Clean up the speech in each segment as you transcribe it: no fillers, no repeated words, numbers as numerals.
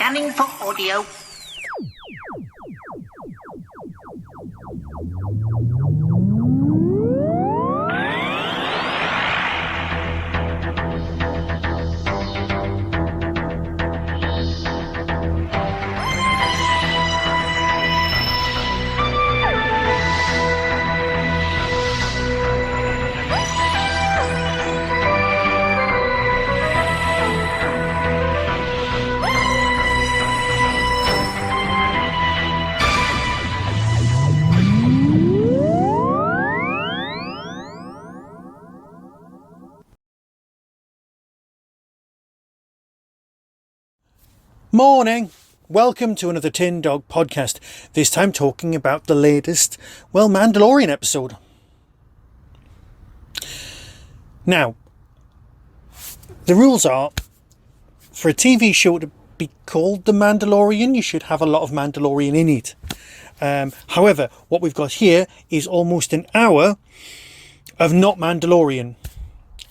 Scanning for audio. Morning! Welcome to another Tin Dog podcast, this time talking about the latest, Mandalorian episode. Now, the rules are, for a TV show to be called The Mandalorian, you should have a lot of Mandalorian in it. However, what we've got here is almost an hour of not Mandalorian.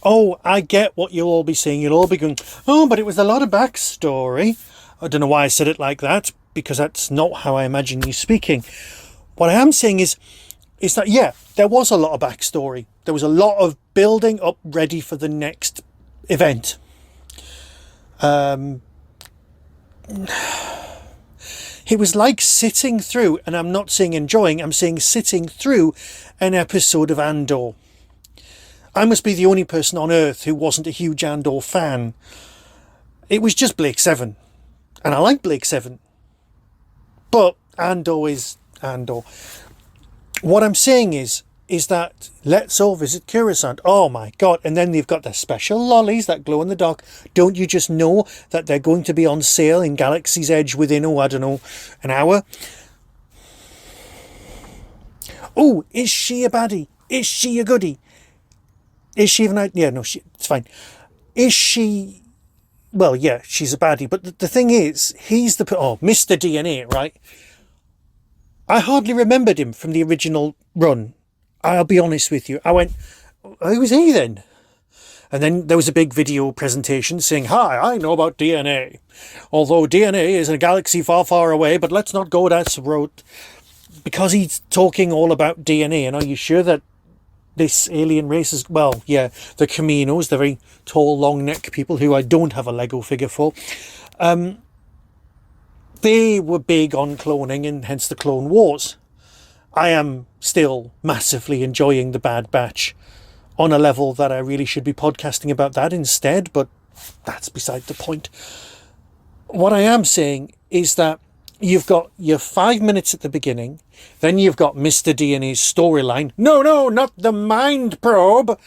Oh, I get what you'll all be saying. You'll all be going, oh, but it was a lot of backstory. I don't know why I said it like that, because that's not how I imagine you speaking. What I am saying is that, yeah, there was a lot of backstory. There was a lot of building up ready for the next event. It was like sitting through, and I'm not saying enjoying, I'm saying sitting through an episode of Andor. I must be the only person on earth who wasn't a huge Andor fan. It was just Blake Seven. And I like Blake Seven. But Andor is Andor. What I'm saying is that let's all visit Coruscant. Oh my God. And then they've got their special lollies that glow in the dark. Don't you just know that they're going to be on sale in Galaxy's Edge within, an hour? Oh, is she a baddie? Is she a goodie? Is she even... Yeah, no, it's fine. Is she... Well, yeah, she's a baddie. But the thing is, he's the... Oh, Mr. DNA, right? I hardly remembered him from the original run. I'll be honest with you. I went, who was he then? And then there was a big video presentation saying, hi, I know about DNA. Although DNA is in a galaxy far, far away, but let's not go that road. Because he's talking all about DNA. And are you sure that this alien race is, well, yeah, the Caminos, the very tall, long neck people who I don't have a Lego figure for, they were big on cloning and hence the Clone Wars. I am still massively enjoying the Bad Batch on a level that I really should be podcasting about that instead, but that's beside the point. What I am saying is that you've got your 5 minutes at the beginning, then you've got Mr. DNA's storyline. No, not the mind probe.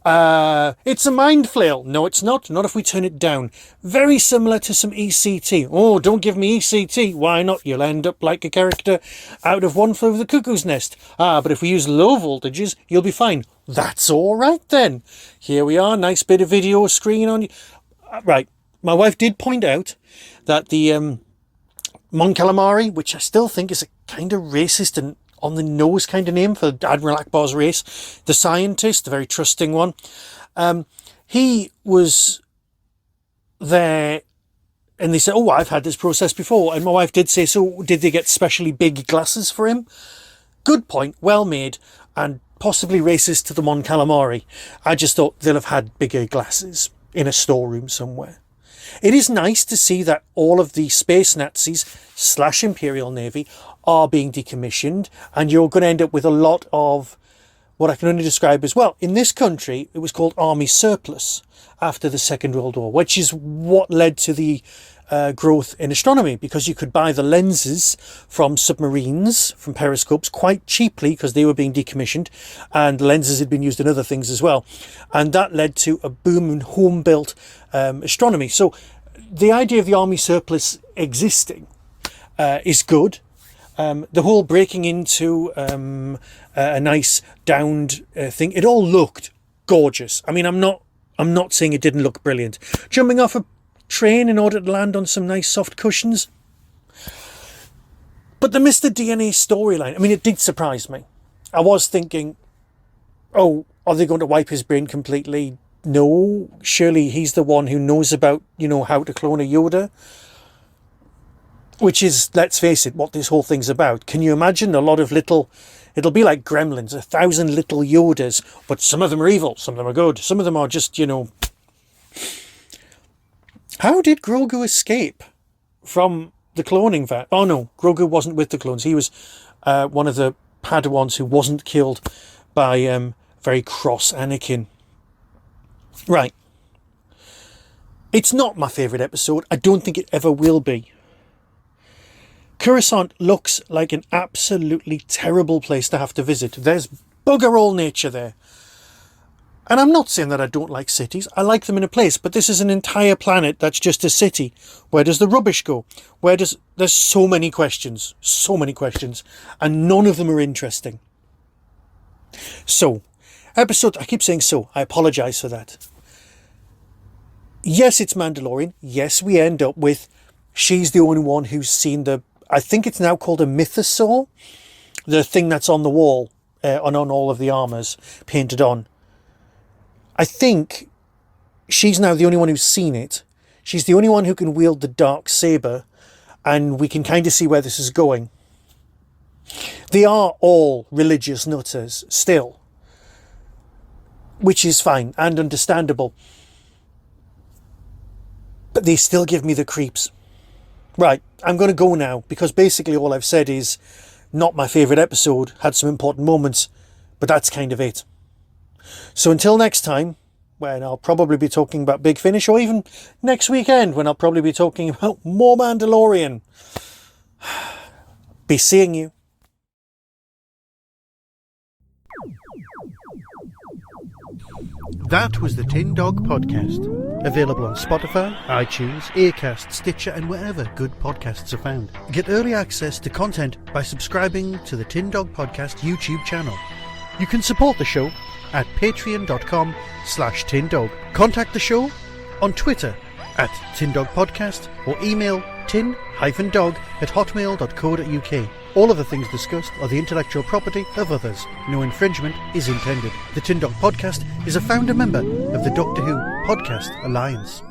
It's a mind flail. No, it's not. Not if we turn it down. Very similar to some ECT. Oh, don't give me ECT. Why not? You'll end up like a character out of One Flew Over the Cuckoo's Nest. But if we use low voltages, you'll be fine. That's all right then. Here we are. Nice bit of video screen on you. Right. My wife did point out that the... Mon Calamari, which I still think is a kind of racist and on the nose kind of name for Admiral Akbar's race. The scientist, the very trusting one. He was there and they said, oh, I've had this process before. And my wife did say, so did they get specially big glasses for him? Good point, well made, and possibly racist to the Mon Calamari. I just thought they'll have had bigger glasses in a storeroom somewhere. It is nice to see that all of the space Nazis / Imperial Navy are being decommissioned, and you're going to end up with a lot of what I can only describe as, well, in this country, it was called Army Surplus after the Second World War, which is what led to the growth in astronomy, because you could buy the lenses from submarines, from periscopes, quite cheaply because they were being decommissioned, and the lenses had been used in other things as well. And that led to a boom in home-built astronomy. So the idea of the Army Surplus existing is good. The whole breaking into a nice downed thing, it all looked gorgeous. I mean, I'm not saying it didn't look brilliant. Jumping off a train in order to land on some nice soft cushions. But the Mr. DNA storyline, I mean, it did surprise me. I was thinking, oh, are they going to wipe his brain completely? No, surely he's the one who knows about, how to clone a Yoda. Which is, let's face it, what this whole thing's about. Can you imagine a lot of little... It'll be like Gremlins, 1,000 little Yodas, but some of them are evil, some of them are good, some of them are just, How did Grogu escape from the cloning vat? Oh no, Grogu wasn't with the clones. He was one of the Padawans who wasn't killed by very cross Anakin. Right. It's not my favourite episode. I don't think it ever will be. Coruscant looks like an absolutely terrible place to have to visit. There's bugger all nature there. And I'm not saying that I don't like cities. I like them in a place, but this is an entire planet that's just a city. Where does the rubbish go? There's so many questions, and none of them are interesting. So, I keep saying so, I apologise for that. Yes, it's Mandalorian. Yes, we end up with, she's the only one who's seen I think it's now called a mythosaur. The thing that's on the wall, on all of the armours, painted on. I think she's now the only one who's seen it. She's the only one who can wield the dark saber, and we can kind of see where this is going. They are all religious nutters still, which is fine and understandable. But they still give me the creeps. Right, I'm going to go now, because basically all I've said is not my favourite episode, had some important moments, but that's kind of it. So until next time, when I'll probably be talking about Big Finish, or even next weekend when I'll probably be talking about more Mandalorian. Be seeing you. That was the Tin Dog Podcast. Available on Spotify, iTunes, Acast, Stitcher, and wherever good podcasts are found. Get early access to content by subscribing to the Tin Dog Podcast YouTube channel. You can support the show at patreon.com/tindog. Contact the show on Twitter at tindogpodcast or email tin-dog@hotmail.co.uk. All of the things discussed are the intellectual property of others. No infringement is intended. The Tin Dog Podcast is a founder member of the Doctor Who Podcast Alliance.